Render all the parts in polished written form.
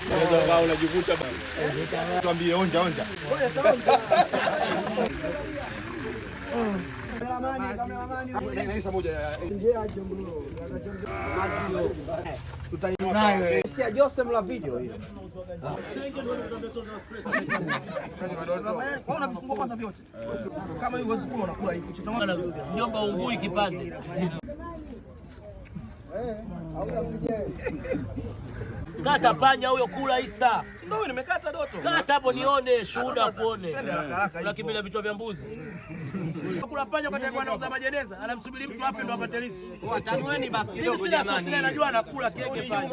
Unaweza unajivuta bwana. Tuambie onja. Naisa moja ya tutainayo. Sikia Jose mla video hiyo. Kwa vifungua kwanza vyote. Kama hiyo huwezi kula unakula hiki. Mjomba ungui kipande. Kata panya huyo, kula Isa. Ndio nimekata Doto. Kata hapo nione, shuhuda kuone. Unakimbilia vichwa vya mbuzi. Kula panya kwa taekwa anauza majeneza, anamsubiri mtu afi ndo apate riziki. Tanueni basi kidogo jamani. Sina najua anakula keke panya.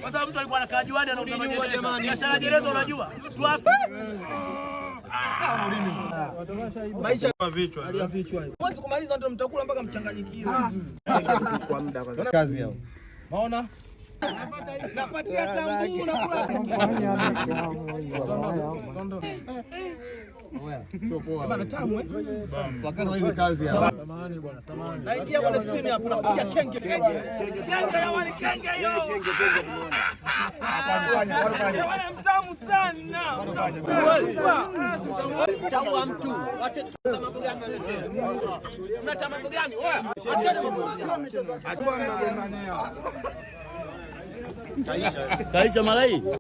Kwa sababu mtu alikuwa anakaa juani anauza majeneza. Biashara jeneza unajua. Mtu afi. Maisha kwa vichwa. Alia vichwa. Mwanzo kumaliza ndio mtakula mpaka mchanganyikiwe. Kwa muda kwanza. kazi yao. Maona? Napatia tambu na kula. Sio poa. Bana tamu Wakati wa hizo kazi hapa. Samahani bwana, samahani. Naingia kwenye simu hapa napiga kenge. Kenge jamani, kenge hiyo. Kenge tumeona. Bwana mtamu sana. Mtamu wa mtu. Wacha mambo gani waletea. Mnataka mambo gani? Oya, acheni mambo gani. Kaisha malai.